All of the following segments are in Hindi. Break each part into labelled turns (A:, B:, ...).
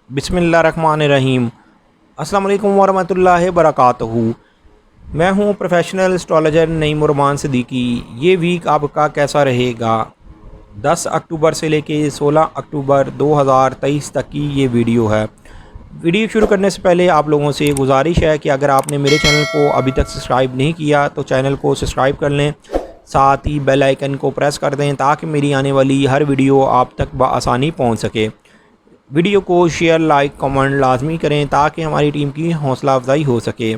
A: बिस्मिल्लाहिर्रहमानिर्रहीम। अस्सलाम वालेकुम वरहमतुल्लाहि वबरकातुहू। मैं हूं प्रोफेशनल एस्ट्रोलॉजर नईम उर्मान सिद्दीकी। ये वीक आपका कैसा रहेगा? 10 अक्टूबर से लेके 16 अक्टूबर 2023 तक की ये वीडियो है। वीडियो शुरू करने से पहले आप लोगों से गुजारिश है कि अगर आपने मेरे चैनल को अभी तक सब्सक्राइब नहीं किया तो चैनल को सब्सक्राइब कर लें, साथ ही बेल आइकन को प्रेस कर दें ताकि मेरी आने वाली हर वीडियो आप तक बआसानी पहुंच सके। वीडियो को शेयर, लाइक, कमेंट लाजमी करें ताकि हमारी टीम की हौसला अफजाई हो सके।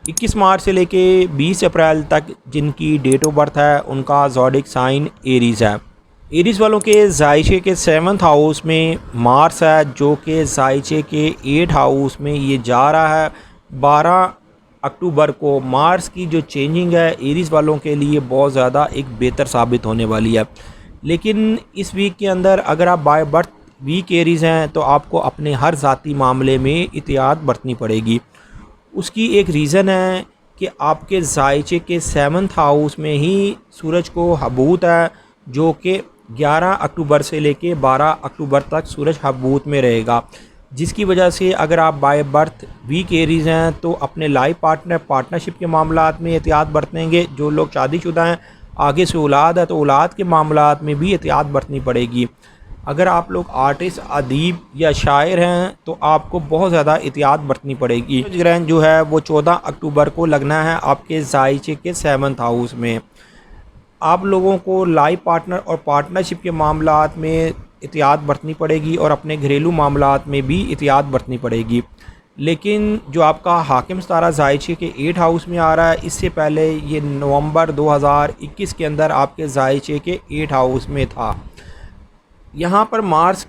A: 21 मार्च से लेके 20 अप्रैल तक जिनकी डेट ऑफ बर्थ है उनका ज़ोडिक साइन एरीज़ है। एरीज़ वालों के जायचे के 7th हाउस में मार्स है, जो कि जायचे के 8 हाउस में ये जा रहा है। 12 अक्टूबर को मार्स की जो चेंजिंग है एरीज़ वालों के लिए बहुत ज़्यादा एक बेहतर साबित होने वाली है। लेकिन इस वीक के अंदर अगर आप बाय बर्थ वीक एरीज़ हैं तो आपको अपने हर ज़ाती मामले में एहतियात बरतनी पड़ेगी। उसकी एक रीज़न है कि आपके जायचे के 7th हाउस में ही सूरज को हबूत है, जो कि 11 अक्टूबर से लेके 12 अक्टूबर तक सूरज हबूत में रहेगा, जिसकी वजह से अगर आप बाय बर्थ वीक एरीज़ हैं तो अपने लाइफ पार्टनरशिप के मामलात में एहतियात बरतेंगे। जो लोग शादीशुदा हैं, आगे से औलाद है तो औलाद के मामलात में भी एहतियात बरतनी पड़ेगी। अगर आप लोग आर्टिस्ट, अदीब या शायर हैं तो आपको बहुत ज़्यादा एहतियात बरतनी पड़ेगी। ग्रहण जो है वो 14 अक्टूबर को लगना है आपके जायचे के 7th हाउस में। आप लोगों को लाइफ पार्टनर और पार्टनरशिप के मामलात में एहतियात बरतनी पड़ेगी और अपने घरेलू मामलात में भी एहतियात बरतनी पड़ेगी। लेकिन जो आपका हाकिम सितारा जायचे के 8 हाउस में आ रहा है, इससे पहले ये नवंबर 2021 के अंदर आपके जायचे के 8 हाउस में था। यहाँ पर मार्स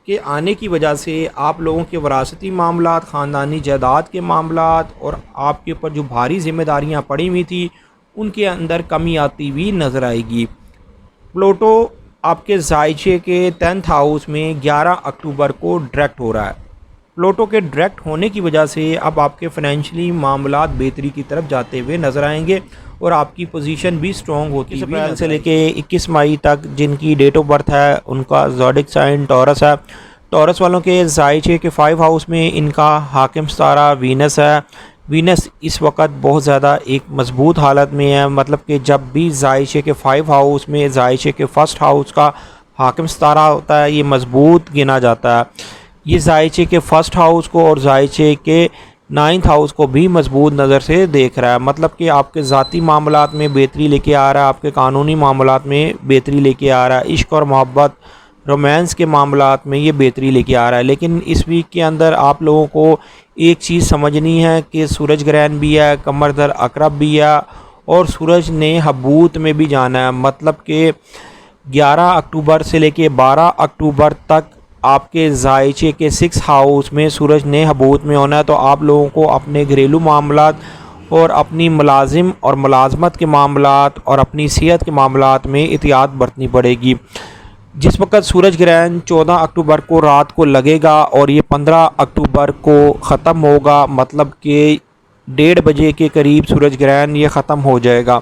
A: के आने की वजह से आप लोगों के वरासती मामलात, ख़ानदानी जायदाद के मामलात और आपके ऊपर जो भारी जिम्मेदारियाँ पड़ी हुई थी उनके अंदर कमी आती हुई नज़र आएगी। प्लूटो आपके जायचे के 10th हाउस में 11 अक्टूबर को डायरेक्ट हो रहा है। प्लूटो के डायरेक्ट होने की वजह से अब आपके फाइनेंशियली मामलात बेहतरी की तरफ जाते हुए नज़र आएंगे और आपकी पोजीशन भी स्ट्रॉन्ग होती है। अप्रैल से लेके 21 मई तक जिनकी डेट ऑफ बर्थ है उनका ज़ोडिक साइन टॉरस है। टॉरस वालों के जायचे के 5 हाउस में इनका हाकिम सितारा वीनस है। वीनस इस वक्त बहुत ज़्यादा एक मजबूत हालत में है, मतलब कि जब भी जायचे के 5 हाउस में जायचे के 1st हाउस का हाकिम सितारा होता है ये मजबूत गिना जाता है। ये जायचे के 1st हाउस को और जायचे के 9th हाउस को भी मजबूत नज़र से देख रहा है, मतलब कि आपके ज़ाती मामलात में बेहतरी लेके आ रहा है, आपके कानूनी मामलात में बेहतरी लेके आ रहा है, इश्क और मोहब्बत, रोमांस के मामलात में ये बेहतरी लेके आ रहा है। लेकिन इस वीक के अंदर आप लोगों को एक चीज़ समझनी है कि सूरज ग्रहण भी है, कमर दर अकरब भी है और सूरज ने हबूत में भी जाना है, मतलब कि 11 अक्टूबर से लेके 12 अक्टूबर तक आपके जायचे के 6 हाउस में सूरज ने हबूत में होना है। तो आप लोगों को अपने घरेलू मामलात और अपनी मुलाजिम और मुलाजमत के मामलात और अपनी सेहत के मामलात में एहतियात बरतनी पड़ेगी। जिस वक्त सूरज ग्रहण 14 अक्टूबर को रात को लगेगा और ये 15 अक्टूबर को ख़त्म होगा, मतलब कि 1:30 बजे के करीब सूरज ग्रहण ये ख़त्म हो जाएगा।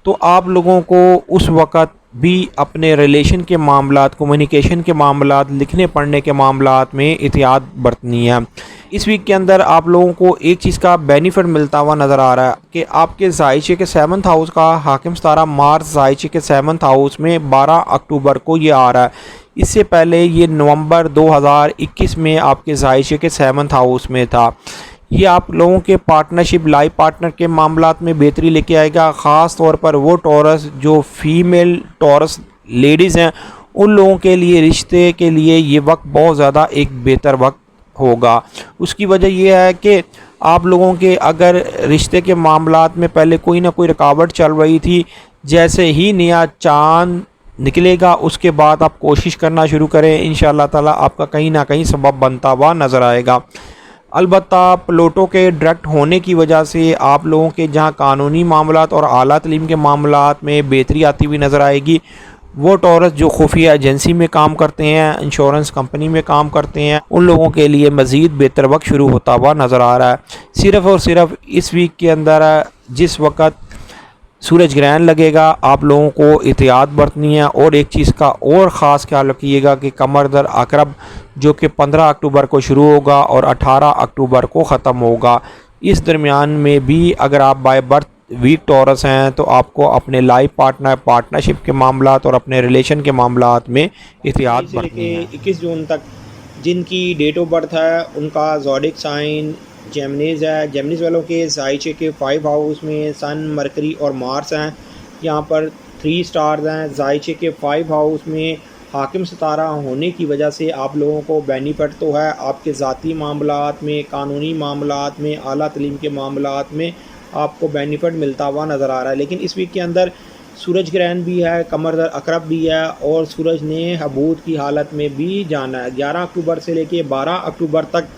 A: तो आप लोगों को उस वक़्त भी अपने रिलेशन के मामलात, कम्युनिकेशन के मामलात, लिखने पढ़ने के मामलात में एहतियात बरतनी है। इस वीक के अंदर आप लोगों को एक चीज़ का बेनिफिट मिलता हुआ नज़र आ रहा है कि आपके जायचे के 7th हाउस का हाकिम सितारा मार्स जायचे के 7th हाउस में 12 अक्टूबर को ये आ रहा है। इससे पहले ये नवंबर 2021 में आपके जायचे के 7th हाउस में था। ये आप लोगों के पार्टनरशिप, लाइफ पार्टनर के मामलात में बेहतरी लेके आएगा। ख़ास तौर पर वो टॉरस जो फीमेल टॉरस लेडीज़ हैं उन लोगों के लिए रिश्ते के लिए ये वक्त बहुत ज़्यादा एक बेहतर वक्त होगा। उसकी वजह यह है कि आप लोगों के अगर रिश्ते के मामलात में पहले कोई ना कोई रुकावट चल रही थी, जैसे ही नया चाँद निकलेगा उसके बाद आप कोशिश करना शुरू करें, इंशाअल्लाह ताला आपका कहीं ना कहीं सबब बनता हुआ नज़र आएगा। अलबत्ता प्लूटो के डायरेक्ट होने की वजह से आप लोगों के जहां कानूनी मामलात और आला तालीम के मामलात में बेहतरी आती हुई नज़र आएगी। वो टॉरस जो खुफिया एजेंसी में काम करते हैं, इंश्योरेंस कंपनी में काम करते हैं, उन लोगों के लिए मज़ीद बेहतर वक्त शुरू होता हुआ नज़र आ रहा है। सिर्फ़ और सिर्फ इस वीक के अंदर जिस वक्त सूरज ग्रहण लगेगा, आप लोगों को एहतियात बरतनी है। और एक चीज़ का और ख़ास ख्याल रखिएगा कि कमर दर अकरब जो कि 15 अक्टूबर को शुरू होगा और 18 अक्टूबर को ख़त्म होगा, इस दरमियान में भी अगर आप बाय बर्थ वीक टॉरस हैं तो आपको अपने लाइफ पार्टनर, पार्टनरशिप के मामलात और अपने रिलेशन के मामलात में एहतियात बरतनी है। 21 जून तक जिनकी डेट ऑफ बर्थ है उनका ज़ोडिक साइन जेमिनीज़ है। जेमिनीज़ वालों के ज़ाइचे के 5 हाउस में सन, मरकरी और मार्स हैं। यहाँ पर 3 स्टार्स हैं। ज़ाइचे के 5 हाउस में हाकिम सितारा होने की वजह से आप लोगों को बेनिफिट तो है, आपके ज़ाती मामलात में, कानूनी मामलात में, आला तलीम के मामलात में आपको बेनिफिट मिलता हुआ नज़र आ रहा है। लेकिन इस वीक के अंदर सूरज ग्रहण भी है, कमर दर अकरब भी है और सूरज ने हबूत की हालत में भी जाना है। 11 अक्टूबर से लेके 12 अक्टूबर तक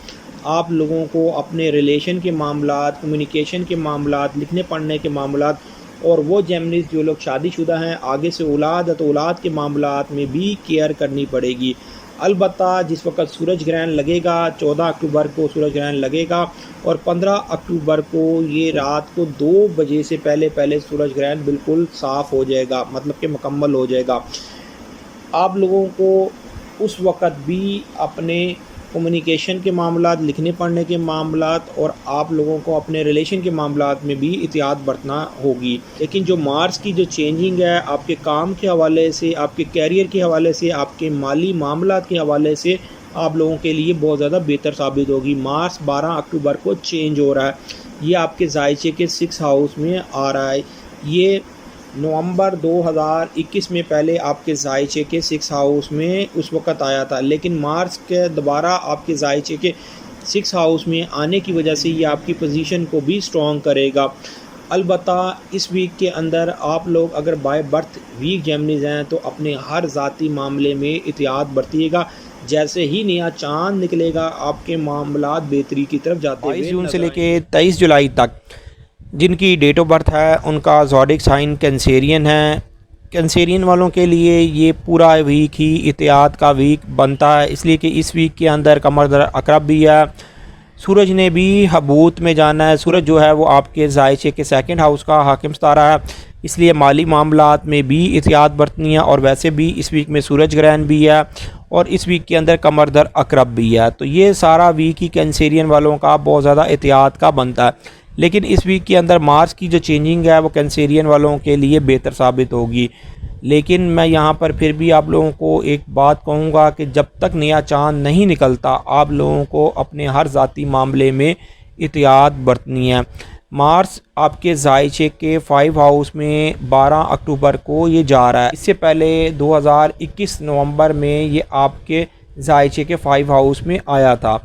A: आप लोगों को अपने रिलेशन के मामलात, कम्युनिकेशन के मामलात, लिखने पढ़ने के मामलात और वो जेमिनीज़ जो लोग शादीशुदा हैं, आगे से औलाद है तो औलाद के मामलात में भी केयर करनी पड़ेगी। अलबत्ता जिस वक्त सूरज ग्रहण लगेगा, 14 अक्टूबर को सूरज ग्रहण लगेगा और 15 अक्टूबर को ये रात को 2 बजे से पहले पहले सूरज ग्रहण बिल्कुल साफ़ हो जाएगा, मतलब कि मुकम्मल हो जाएगा। आप लोगों को उस वक़्त भी अपने कम्युनिकेशन के मामलात, लिखने पढ़ने के मामलात और आप लोगों को अपने रिलेशन के मामलात में भी एहतियात बरतना होगी। लेकिन जो मार्स की जो चेंजिंग है आपके काम के हवाले से, आपके कैरियर के हवाले से, आपके माली मामलात के हवाले से आप लोगों के लिए बहुत ज़्यादा बेहतर साबित होगी। मार्स 12 अक्टूबर को चेंज हो रहा है, ये आपके ज़ाइचे के 6 हाउस में आ रहा है। ये नवंबर 2021 में पहले आपके ज़ाइचे के 6 हाउस में उस वक़्त आया था, लेकिन मार्च के दोबारा आपके ज़ाइचे के 6 हाउस में आने की वजह से ये आपकी पोजीशन को भी स्ट्रॉन्ग करेगा। अलबत्ता इस वीक के अंदर आप लोग अगर बाय बर्थ वीक जेमिनीज़ हैं तो अपने हर ज़ाती मामले में एहतियात बरतिएगा। जैसे ही नया चाँद निकलेगा आपके मामलात बेहतरी की तरफ जाते हैं। 22 जून से लेके 23 जुलाई तक जिनकी डेट ऑफ बर्थ है उनका ज़ोडिक साइन कैंसेरियन है। कैंसेरियन वालों के लिए ये पूरा वीक ही एहतियात का वीक बनता है, इसलिए कि इस वीक के अंदर कमर दर अकरब भी है, सूरज ने भी हबूत में जाना है। सूरज जो है वो आपके ज़ाइचे के 2nd हाउस का हाकिम सितारा है, इसलिए माली मामलात में भी एहतियात बरतनी है। और वैसे भी इस वीक में सूरज ग्रहण भी है और इस वीक के अंदर कमर दर अकरब भी है, तो ये सारा वीक ही कैंसेरियन वालों का बहुत ज़्यादा एहतियात का बनता है। लेकिन इस वीक के अंदर मार्स की जो चेंजिंग है वो कैंसेरियन वालों के लिए बेहतर साबित होगी। लेकिन मैं यहाँ पर फिर भी आप लोगों को एक बात कहूँगा कि जब तक नया चाँद नहीं निकलता आप लोगों को अपने हर ज़ाती मामले में एहतियात बरतनी है। मार्स आपके ज़ाइचे के 5 हाउस में 12 अक्टूबर को ये जा रहा है। इससे पहले 2021 नवंबर में ये आपके ज़ाइचे के 5 हाउस में आया था।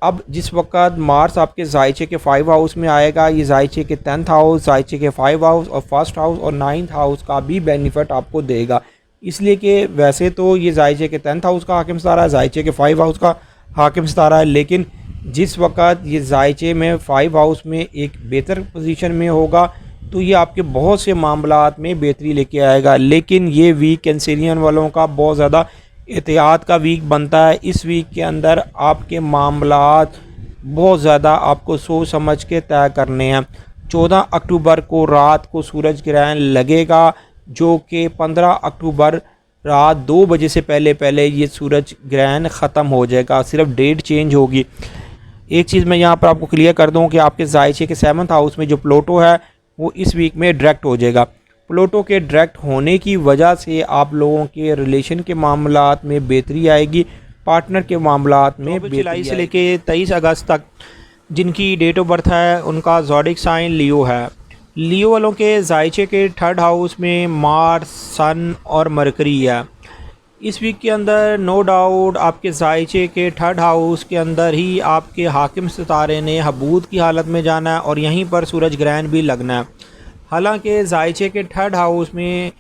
A: अब जिस वक्त मार्स आपके ज़ाइचे के 5 हाउस में आएगा, ये ज़ाइचे के 10th हाउस, ज़ाइचे के 5 हाउस और 1st हाउस और 9th हाउस का भी बेनिफिट आपको देगा। इसलिए कि वैसे तो ये ज़ाइचे के 10th हाउस का हाकिम सितारा है, ज़ाइचे के 5 हाउस का हाकिम सितारा है, लेकिन जिस वक्त ये ज़ाइचे में 5 हाउस में एक बेहतर पोजीशन में होगा तो ये आपके बहुत से मामलात में बेहतरी लेके आएगा। लेकिन ये वीक कैंसेरियन वालों का बहुत ज़्यादा एहतियात का वीक बनता है। इस वीक के अंदर आपके मामलात बहुत ज़्यादा आपको सोच समझ के तय करने हैं। 14 अक्टूबर को रात को सूरज ग्रहण लगेगा जो कि 15 अक्टूबर रात 2 बजे से पहले पहले ये सूरज ग्रहण ख़त्म हो जाएगा, सिर्फ डेट चेंज होगी। एक चीज़ मैं यहाँ पर आपको क्लियर कर दूँ कि आपके ज़ाइचे के 7th हाउस में जो प्लूटो है वो इस वीक में डायरेक्ट हो जाएगा। प्लूटो के डायरेक्ट होने की वजह से आप लोगों के रिलेशन के मामलात में बेहतरी आएगी, पार्टनर के मामलात में जुलाई से लेके 23 अगस्त तक जिनकी डेट ऑफ बर्थ है उनका ज़ोडिक साइन लियो है। लियो वालों के ज़ाइचे के 3rd हाउस में मार्स, सन और मरकरी है। इस वीक के अंदर नो डाउट आपके ज़ाइचे के 3rd हाउस के अंदर ही आपके हाकिम सितारे ने हबूत की हालत में जाना है और यहीं पर सूरज ग्रहण भी लगना है। हालांकि ज़ाइचे के 3rd हाउस में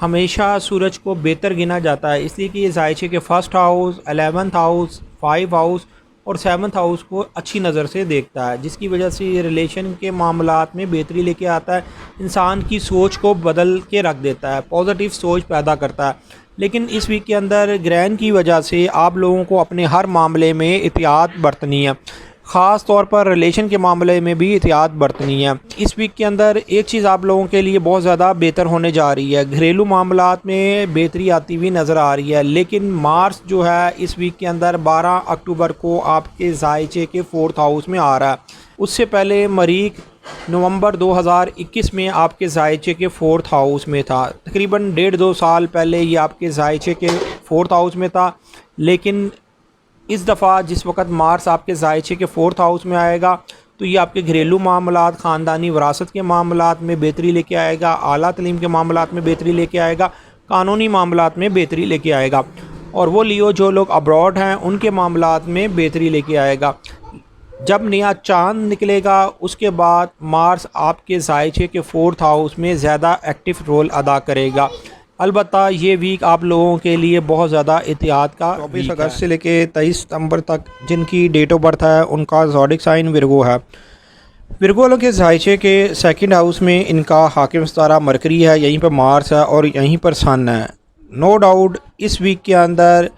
A: हमेशा सूरज को बेहतर गिना जाता है, इसलिए कि ये ज़ाइचे के 1st house, 11th house, 5 house और 7th हाउस को अच्छी नज़र से देखता है, जिसकी वजह से ये रिलेशन के मामलात में बेहतरी लेके आता है, इंसान की सोच को बदल के रख देता है, पॉजिटिव सोच पैदा करता है। लेकिन इस वीक के अंदर ग्रहण की वजह से आप लोगों को अपने हर मामले में एहतियात बरतनी है, ख़ास तौर पर रिलेशन के मामले में भी एहतियात बरतनी है। इस वीक के अंदर एक चीज़ आप लोगों के लिए बहुत ज़्यादा बेहतर होने जा रही है, घरेलू मामलात में बेहतरी आती हुई नज़र आ रही है। लेकिन मार्स जो है इस वीक के अंदर 12 अक्टूबर को आपके ज़ायचे के 4th हाउस में आ रहा है। उससे पहले मरीख नवंबर 2021 में आपके ज़ायचे के 4th हाउस में था। तकरीबन 1.5-2 साल पहले ये आपके ज़ायचे के 4th हाउस में था। लेकिन इस दफ़ा जिस वक्त मार्स आपके ज़ायचे के 4th हाउस में आएगा तो ये आपके घरेलू मामलात, ख़ानदानी विरासत के मामलात में बेहतरी लेके आएगा, आला तलीम के मामलात में बेहतरी लेके आएगा, कानूनी मामलात में बेहतरी लेके आएगा, और वो लियो जो लोग अब्रॉड हैं उनके मामलात में बेहतरी लेके आएगा। जब नया चांद निकलेगा उसके बाद मार्स आपके ज़ायचे के 4th हाउस में ज़्यादा एक्टिव रोल अदा करेगा। अलबत्ता ये वीक आप लोगों के लिए बहुत ज़्यादा एहतियात का 24 अगस्त से लेके 23 सितंबर तक जिनकी डेट ऑफ बर्थ है उनका ज़ोडिक साइन विर्गो है। विर्गो वालों के ज़ायचे के 2nd हाउस में इनका हाकिम सितारा मरकरी है, यहीं पर मार्स है और यहीं पर सन है। नो डाउट इस वीक के अंदर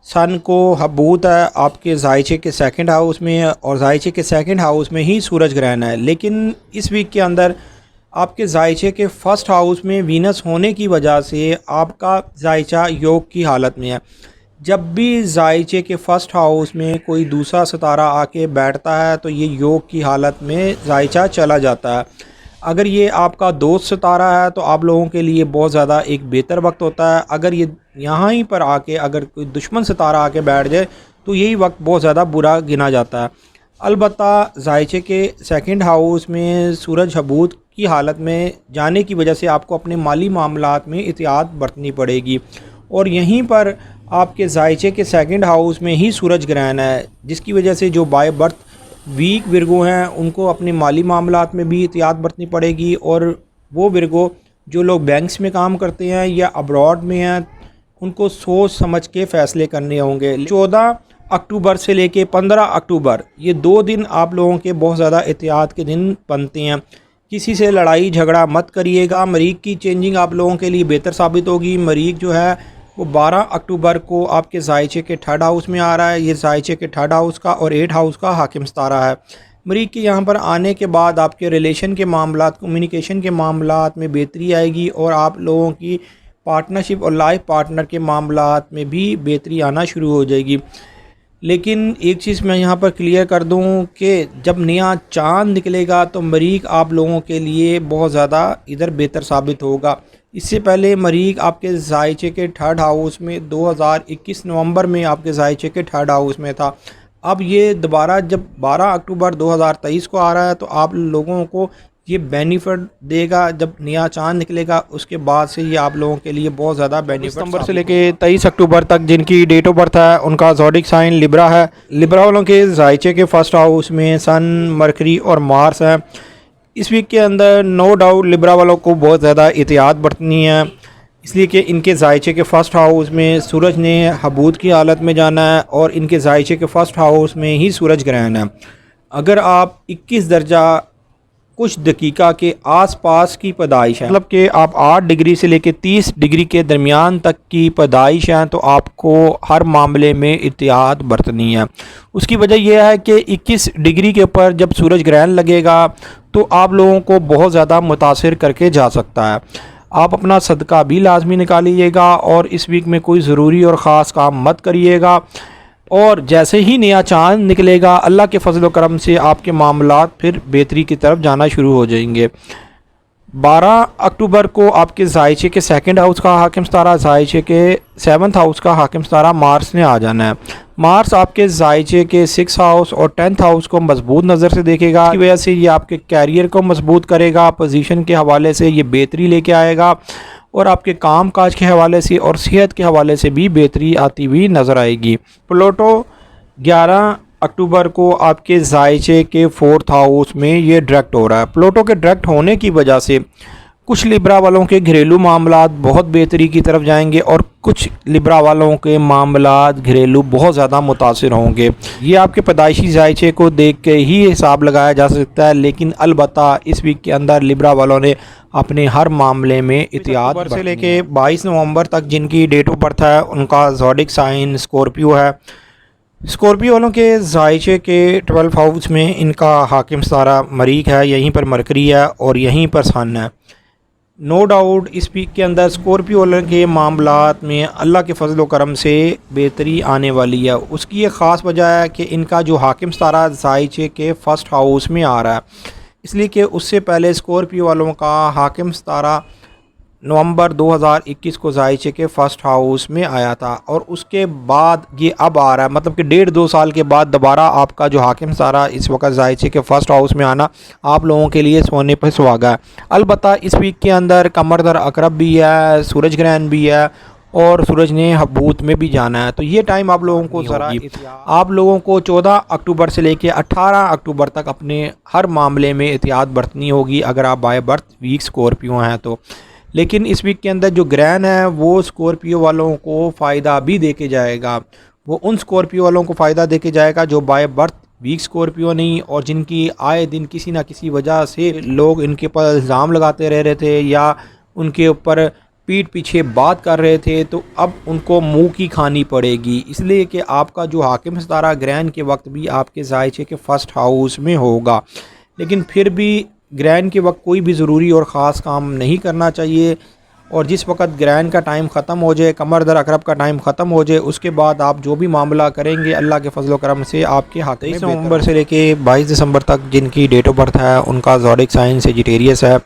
A: सन को हबूत है आपके ज़ायचे के 2nd हाउस में, और ज़ायचे के 2nd हाउस में ही सूरज ग्रहण है। लेकिन इस वीक के अंदर आपके ज़ायचे के 1st हाउस में वीनस होने की वजह से आपका ज़ायचा योग की हालत में है। जब भी ज़ायचे के 1st हाउस में कोई दूसरा सितारा आके बैठता है तो ये योग की हालत में ज़ायचा चला जाता है। अगर ये आपका दोस्त सितारा है तो आप लोगों के लिए बहुत ज़्यादा एक बेहतर वक्त होता है। अगर ये यहाँ ही पर आके अगर कोई दुश्मन सितारा आके बैठ जाए तो यही वक्त बहुत ज़्यादा बुरा गिना जाता है। अलबत्ता ज़ायचे के 2nd हाउस में सूरज हबूत की हालत में जाने की वजह से आपको अपने माली मामलात में एहतियात बरतनी पड़ेगी, और यहीं पर आपके ज़ायचे के 2nd हाउस में ही सूरज ग्रहण है, जिसकी वजह से जो बाय बर्थ वीक विर्गो हैं उनको अपने माली मामलात में भी एहतियात बरतनी पड़ेगी। और वो विर्गो जो लोग बैंक्स में काम करते हैं या अब्रॉड में हैं उनको सोच समझ के फ़ैसले करने होंगे। 14 अक्टूबर से लेके 15 अक्टूबर ये 2 दिन आप लोगों के बहुत ज़्यादा एहतियात के दिन बनते हैं। किसी से लड़ाई झगड़ा मत करिएगा। मरीख की चेंजिंग आप लोगों के लिए बेहतर साबित होगी। मरीख जो है वो 12 अक्टूबर को आपके ज़ायचे के 3rd हाउस में आ रहा है। ये ज़ायचे के 3rd हाउस का और 8th हाउस का हाकिम सितारा है। मरीख के यहाँ पर आने के बाद आपके रिलेशन के मामलात, कम्युनिकेशन के मामलात में बेहतरी आएगी, और आप लोगों की पार्टनरशिप और लाइफ पार्टनर के मामलात में भी बेहतरी आना शुरू हो जाएगी। लेकिन एक चीज़ मैं यहाँ पर क्लियर कर दूँ कि जब नया चांद निकलेगा तो मरीख आप लोगों के लिए बहुत ज़्यादा इधर बेहतर साबित होगा। इससे पहले मरीख आपके ज़ायचे के 3rd हाउस में 2021 नवंबर में आपके ज़ायचे के 3rd हाउस में था। अब ये दोबारा जब 12 अक्टूबर 2023 को आ रहा है तो आप लोगों को ये बेनिफिट देगा। जब नया चांद निकलेगा उसके बाद से ये आप लोगों के लिए बहुत ज़्यादा बेनिफिट। सितंबर से लेके 23 अक्टूबर तक जिनकी डेट ऑफ बर्थ है उनका ज़ोडिक साइन लिब्रा है। लिब्रा वालों के ज़ायचे के 1st हाउस में सन, मरकरी और मार्स है। इस वीक के अंदर नो डाउट लिब्रा वालों को बहुत ज़्यादा एहतियात बरतनी है, इसलिए कि इनके ज़ायचे के 1st हाउस में सूरज ने हबूत की हालत में जाना है और इनके ज़ायचे के 1st हाउस में ही सूरज ग्रहण है। अगर आप 21 दर्जा कुछ दकीका के आसपास की पैदाइश है, मतलब कि आप 8 डिग्री से लेकर 30 डिग्री के दरमियान तक की पैदाइश हैं, तो आपको हर मामले में एहतियात बरतनी है। उसकी वजह यह है कि 21 डिग्री के ऊपर जब सूरज ग्रहण लगेगा तो आप लोगों को बहुत ज़्यादा मुतासिर करके जा सकता है। आप अपना सदका भी लाजमी निकालिएगा और इस वीक में कोई ज़रूरी और ख़ास काम मत करिएगा। और जैसे ही नया चांद निकलेगा अल्लाह के फजल व करम से आपके मामलात फिर बेहतरी की तरफ जाना शुरू हो जाएंगे। 12 अक्टूबर को आपके ज़ायचे के 2nd हाउस का हाकिम सितारा, ज़ायचे के 7th हाउस का हाकिम सितारा मार्स ने आ जाना है। मार्स आपके ज़ायचे के 6th हाउस और 10th हाउस को मजबूत नज़र से देखेगा। इसकी वजह से ये आपके कैरियर को मजबूत करेगा, पोजीशन के हवाले से ये बेहतरी लेके आएगा और आपके काम काज के हवाले से और सेहत के हवाले से भी बेहतरी आती हुई नज़र आएगी। प्लूटो 11 अक्टूबर को आपके ज़ायचे के 4th हाउस में ये डायरेक्ट हो रहा है। प्लूटो के डायरेक्ट होने की वजह से कुछ लिब्रा वालों के घरेलू मामलात बहुत बेहतरी की तरफ जाएंगे और कुछ लिब्रा वालों के मामलात घरेलू बहुत ज़्यादा मुतासिर होंगे। ये आपके पैदाइशी ज़ायचे को देख के ही हिसाब लगाया जा सकता है, लेकिन अलबत्ता इस वीक के अंदर लिब्रा वालों ने अपने हर मामले में एहतियात से लेके 22 नवंबर तक जिनकी डेट ऑफ बर्थ है उनका ज़ोडिक साइन स्कॉर्पियो है। स्कॉर्पियो वालों के जायचे के 12 हाउस में इनका हाकिम सितारा मरीख है, यहीं पर मरकरी है और यहीं पर सन है। नो डाउट इस वीक के अंदर स्कॉर्पियो वालों के मामलात में अल्लाह के फजल व करम से बेहतरी आने वाली है। उसकी एक ख़ास वजह है कि इनका जो हाकिम सितारा जायचे के फर्स्ट हाउस में आ रहा है, इसलिए कि उससे पहले स्कॉर्पियो वालों का हाकिम सितारा नवंबर 2021 को जायचे के फ़र्स्ट हाउस में आया था और उसके बाद ये अब आ रहा है, मतलब कि 1.5-2 साल के बाद दोबारा आपका जो हाकिम सितारा इस वक्त जायचे के फ़र्स्ट हाउस में आना आप लोगों के लिए सोने पर सुहागा है। अलबत्ता इस वीक के अंदर कमर दर अकरब भी है, सूरज ग्रहण भी है और सूरज ने हबूत में भी जाना है। तो ये टाइम आप लोगों को ज़रा आप लोगों को 14 अक्टूबर से लेकर 18 अक्टूबर तक अपने हर मामले में एहतियात बरतनी होगी अगर आप बाय बर्थ वीक स्कॉर्पियो हैं तो। लेकिन इस वीक के अंदर जो ग्रहण है वो स्कॉर्पियो वालों को फ़ायदा भी दे के जाएगा। वो उन स्कॉर्पियो वालों को फ़ायदा दे के जाएगा जो बाय बर्थ वीक स्कॉर्पियो नहीं और जिनकी आए दिन किसी ना किसी वजह से लोग इनके ऊपर इल्ज़ाम लगाते रह रहे थे या उनके ऊपर पीठ पीछे बात कर रहे थे, तो अब उनको मुंह की खानी पड़ेगी। इसलिए कि आपका जो हाकिम सितारा ग्रहण के वक्त भी आपके जायचे के फर्स्ट हाउस में होगा, लेकिन फिर भी ग्रहण के वक्त कोई भी ज़रूरी और ख़ास काम नहीं करना चाहिए। और जिस वक्त ग्रहण का टाइम ख़त्म हो जाए, कमर दर अकरब का टाइम ख़त्म हो जाए, उसके बाद आप जो भी मामला करेंगे अल्लाह के फजल करम से आपके हाथ में। 23 नवंबर से लेके 22 दिसंबर तक जिनकी डेट ऑफ बर्थ है उनका ज़ोडिक साइन सेजिटेरियस है।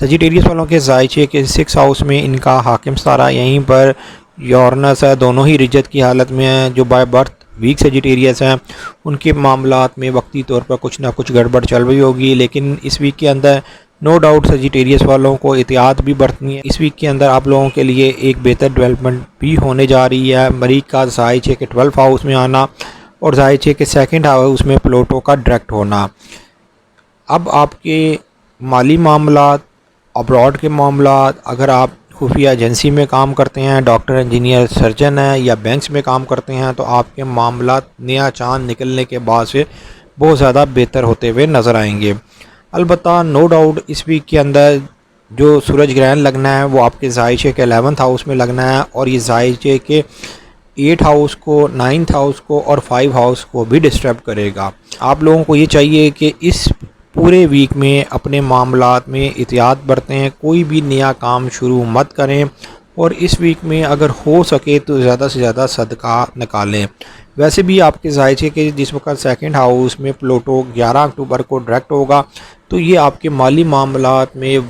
A: सेजिटेरियस वालों के जायचे के 6 हाउस में इनका हाकिम सितारा यहीं पर यूरेनस है, दोनों ही रिजत की हालत में है। जो बाय बर्थ वीक सेजिटेरियस हैं उनके मामलात में वक्ती तौर पर कुछ ना कुछ गड़बड़ चल रही होगी, लेकिन इस वीक के अंदर नो डाउट सेजिटेरियस वालों को एहतियात भी बरतनी है। इस वीक के अंदर आप लोगों के लिए एक बेहतर डेवलपमेंट भी होने जा रही है। मरीख का जायचे के 12 हाउस में आना और जायचे के 2nd हाउस में प्लूटो का डायरेक्ट होना। अब आपके माली मामलात, अब्रॉड के मामलात, अगर आप खुफिया एजेंसी में काम करते हैं, डॉक्टर, इंजीनियर, सर्जन हैं या बैंक्स में काम करते हैं, तो आपके मामलात नया चांद निकलने के बाद से बहुत ज़्यादा बेहतर होते हुए नज़र आएंगे। अलबत्ता नो डाउट इस वीक के अंदर जो सूरज ग्रहण लगना है वो आपके जायचे के 11th हाउस में लगना है और ये जायचे के 8 हाउस को, 9th हाउस को और 5 हाउस को भी डिस्टर्ब करेगा। आप लोगों को ये चाहिए कि इस पूरे वीक में अपने मामलात में एहतियात बरतें, कोई भी नया काम शुरू मत करें और इस वीक में अगर हो सके तो ज़्यादा से ज़्यादा सदका निकालें। वैसे भी आपके जायचे के जिस वक्त 2nd हाउस में प्लूटो 11 अक्टूबर को डायरेक्ट होगा, तो ये आपके माली मामलात में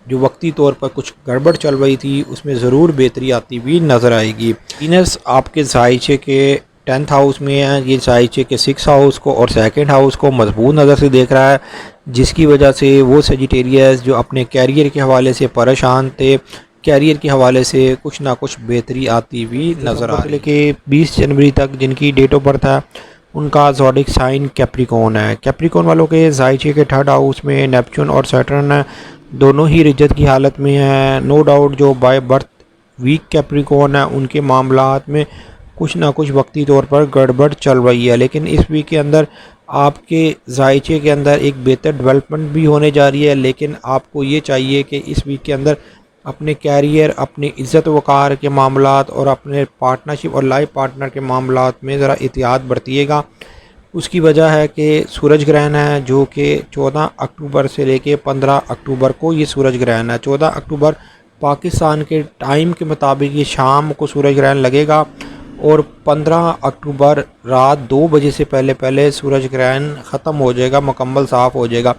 A: जो वक्ती तौर पर कुछ गड़बड़ चल रही थी उसमें ज़रूर बेहतरी आती हुई नज़र आएगी। वीनस आपके जायचे के 10th हाउस में है, ये जायचे के 6 हाउस को और 2nd हाउस को मजबूत नज़र से देख रहा है, जिसकी वजह से वो सेजिटेरियस जो अपने कैरियर के हवाले से परेशान थे, कैरियर के हवाले से कुछ ना कुछ बेहतरी आती हुई नज़र आ रही है। कि 20 जनवरी तक जिनकी डेट ऑफ बर्थ है उनका ज़ोडिक साइन कैप्रिकॉन है। कैप्रिकॉन वालों के जायचे के 3rd हाउस में नेपच्यून और सैटर्न है, दोनों ही रिजत की हालत में हैं। नो डाउट जो बाय बर्थ वीक कैप्रिकॉन है उनके मामलात में कुछ ना कुछ वक्ती तौर पर गड़बड़ चल रही है, लेकिन इस वीक के अंदर आपके जायचे के अंदर एक बेहतर डेवलपमेंट भी होने जा रही है। लेकिन आपको ये चाहिए कि इस वीक के अंदर अपने कैरियर, अपनी इज़्ज़त वक़ार के मामलात और अपने पार्टनरशिप और लाइफ पार्टनर के मामलात में ज़रा एहतियात बरतिएगा। उसकी वजह है कि सूरज ग्रहण है जो कि 14 अक्टूबर से लेके 15 अक्टूबर को ये सूरज ग्रहण है। 14 अक्टूबर पाकिस्तान के टाइम के मुताबिक ये शाम को सूरज ग्रहण लगेगा और 15 अक्टूबर रात 2 बजे से पहले सूरज ग्रहण ख़त्म हो जाएगा, मुकम्मल साफ़ हो जाएगा।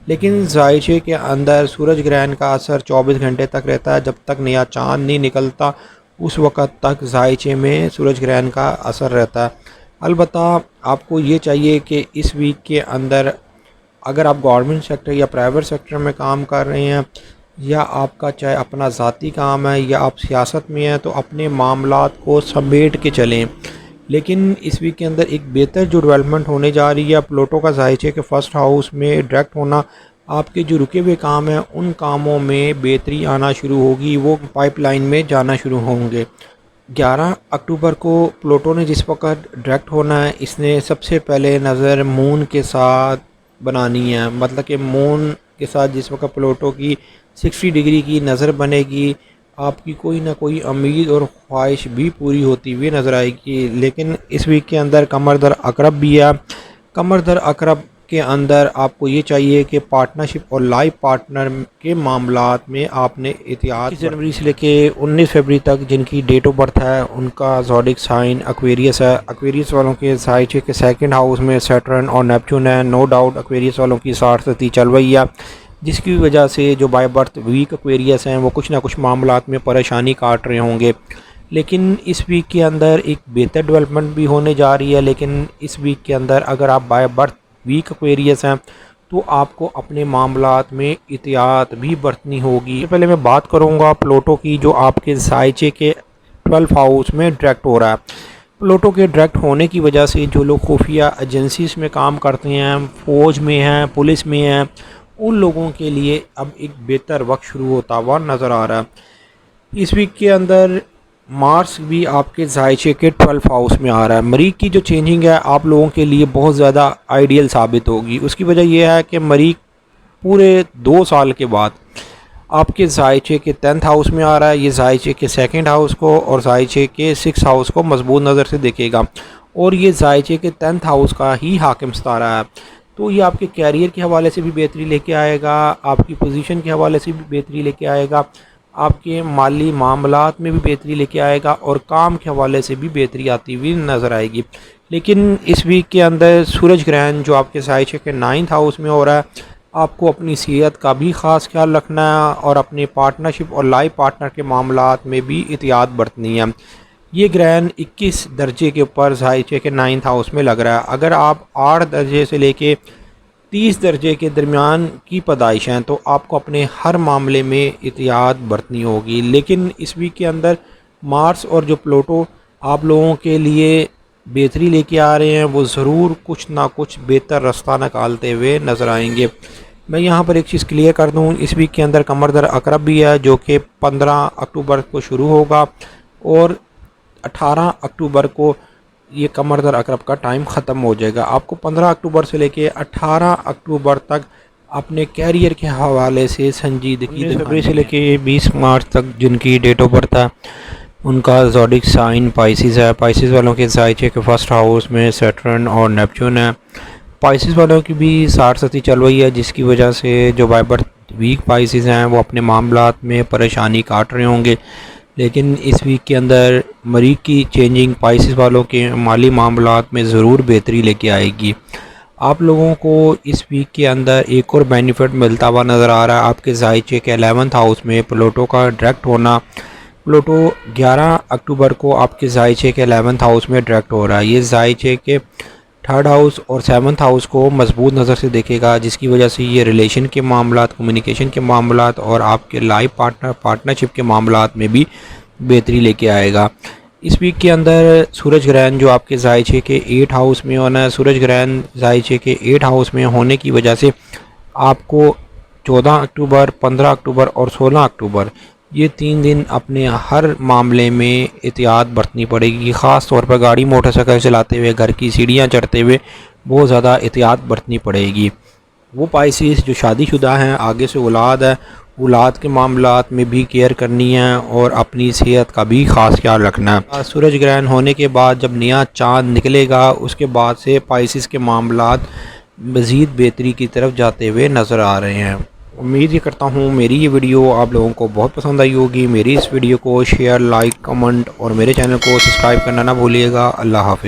A: लेकिन जायचे के अंदर सूरज ग्रहण का असर 24 घंटे तक रहता है। जब तक नया चाँद नहीं निकलता उस वक़्त तक जायचे में सूरज ग्रहण का असर रहता है। अलबत्ता आपको ये चाहिए कि इस वीक के अंदर अगर आप गवर्नमेंट सेक्टर या प्राइवेट सेक्टर में काम कर रहे हैं या आपका चाहे अपना ज़ाती काम है या आप सियासत में हैं, तो अपने मामलात को समेट के चलें। लेकिन इस वीक के अंदर एक बेहतर जो डेवलपमेंट होने जा रही है, प्लूटो का जायचे के 1st हाउस में डायरेक्ट होना, आपके जो रुके हुए काम हैं उन कामों में बेहतरी आना शुरू होगी, वो पाइपलाइन में जाना शुरू होंगे। 11 अक्टूबर को प्लूटो ने जिस वक्त डायरेक्ट होना है, इसने सबसे पहले नज़र मून के साथ बनानी है। मतलब कि मून के साथ जिस वक्त प्लूटो की 60 डिग्री की नज़र बनेगी आपकी कोई ना कोई उम्मीद और ख्वाहिश भी पूरी होती हुई नज़र आएगी। लेकिन इस वीक के अंदर कमर दर अकरब भी है। कमर दर अकरब के अंदर आपको ये चाहिए कि पार्टनरशिप और लाइफ पार्टनर के मामलात में आपने एहतियात। 21 जनवरी से लेके 19 फरवरी तक जिनकी डेट ऑफ बर्थ है उनका ज़ोडिक साइन एक्वेरियस है। एक्वेरियस वालों के साइड के सेकंड हाउस में सैटर्न और नेपच्यून है। नो डाउट एक्वेरियस वालों की 60 सती चल रही है, जिसकी वजह से जो बाय बर्थ वीक एक्वेरियस हैं वो कुछ ना कुछ मामलात में परेशानी काट रहे होंगे। लेकिन इस वीक के अंदर एक बेहतर डेवलपमेंट भी होने जा रही है। लेकिन इस वीक के अंदर अगर आप बाय बर्थ वीक एक्वेरियस हैं तो आपको अपने मामलात में एहतियात भी बरतनी होगी। पहले मैं बात करूंगा प्लूटो की, जो आपके ज़ायचे के 12 हाउस में डायरेक्ट हो रहा है। प्लूटो के डायरेक्ट होने की वजह से जो लोग खुफिया एजेंसीज में काम करते हैं, फ़ौज में हैं, पुलिस में हैं, उन लोगों के लिए अब एक बेहतर वक्त शुरू होता हुआ नज़र आ रहा है। इस वीक के अंदर मार्स भी आपके ज़ायचे के 12 हाउस में आ रहा है। मरीख की जो चेंजिंग है आप लोगों के लिए बहुत ज़्यादा आइडियल साबित होगी। उसकी वजह यह है कि मरीख पूरे 2 साल के बाद आपके ज़ायचे के 10th हाउस में आ रहा है। ये ज़ायचे के 2nd हाउस को और ज़ायचे के 6th हाउस को मजबूत नज़र से देखेगा और ये ज़ायचे के 10th हाउस का ही हाकिम सितारा है। तो ये आपके कैरियर के हवाले से भी बेहतरी लेके आएगा, आपकी पोजीशन के हवाले से भी बेहतरी लेके आएगा, आपके माली मामलात में भी बेहतरी लेके आएगा और काम के हवाले से भी बेहतरी आती हुई नज़र आएगी। लेकिन इस वीक के अंदर सूरज ग्रहण जो आपके ज़ायचे के 9th हाउस में हो रहा है, आपको अपनी सेहत का भी ख़ास ख्याल रखना है और अपने पार्टनरशिप और लाइफ पार्टनर के मामलात में भी एहतियात बरतनी है। ये ग्रहण 21 दर्जे के ऊपर ज़ायचे के 9th हाउस में लग रहा है। अगर आप 8 दर्जे से लेके 30 दर्जे के दरमियान की पैदाइश हैं तो आपको अपने हर मामले में एहतियात बरतनी होगी। लेकिन इस वीक के अंदर मार्स और जो प्लूटो आप लोगों के लिए बेहतरी लेके आ रहे हैं, वो ज़रूर कुछ ना कुछ बेहतर रास्ता निकालते हुए नज़र आएंगे। मैं यहाँ पर एक चीज़ क्लियर कर दूँ, इस वीक के अंदर कमर दर अकरब भी है जो कि 15 अक्टूबर को शुरू होगा और 18 अक्टूबर को ये कमर दर अकरब का टाइम ख़त्म हो जाएगा। आपको 15 अक्टूबर से लेके 18 अक्टूबर तक अपने कैरियर के हवाले से संजीदगी फरवरी से लेके 20 मार्च तक जिनकी डेट ऑफ बर्थ है उनका ज़ोडिक साइन पाइसिस है। पाइसिस वालों के ज़ायचे के 1st हाउस में सैटर्न और नेपच्यून है। पाइसिस वालों की भी 60 सती चल रही है, जिसकी वजह से जो बाय बर्थ वीक पाइसिस हैं वो अपने मामलात में परेशानी काट रहे होंगे। लेकिन इस वीक के अंदर मरीख की चेंजिंग पाइसिस वालों के माली मामलात में ज़रूर बेहतरी लेके आएगी। आप लोगों को इस वीक के अंदर एक और बेनिफिट मिलता हुआ नज़र आ रहा है। आपके ज़ायचे के 11th हाउस में प्लूटो का डायरेक्ट होना। प्लूटो 11 अक्टूबर को आपके ज़ायचे के 11th हाउस में डायरेक्ट हो रहा है। ये ज़ायचे के 3rd हाउस और 7th हाउस को मजबूत नज़र से देखेगा, जिसकी वजह से ये रिलेशन के मामलात, कम्युनिकेशन के मामलात और आपके लाइफ पार्टनरशिप के मामलात में भी बेहतरी लेके आएगा। इस वीक के अंदर सूरज ग्रहण जो आपके ज़ायचे के 8 हाउस में होना है, सूरज ग्रहण ज़ायचे के 8 हाउस में होने की वजह से आपको 14 अक्टूबर, 15 अक्टूबर और 16 अक्टूबर ये 3 दिन अपने हर मामले में एहतियात बरतनी पड़ेगी। ख़ास तौर पर गाड़ी मोटरसाइकिल चलाते हुए, घर की सीढ़ियाँ चढ़ते हुए बहुत ज़्यादा एहतियात बरतनी पड़ेगी। वो पाइसिस जो शादीशुदा हैं, आगे से औलाद है, औलाद के मामलात में भी केयर करनी है और अपनी सेहत का भी ख़ास ख्याल रखना है। सूरज ग्रहण होने के बाद जब नया चाँद निकलेगा उसके बाद से पाइसिस के मामलात मज़ीद बेहतरी की तरफ जाते हुए नज़र आ रहे हैं। उम्मीद ये करता हूँ मेरी ये वीडियो आप लोगों को बहुत पसंद आई होगी। मेरी इस वीडियो को शेयर, लाइक, कमेंट और मेरे चैनल को सब्सक्राइब करना ना भूलिएगा। अल्लाह हाफ़िज़।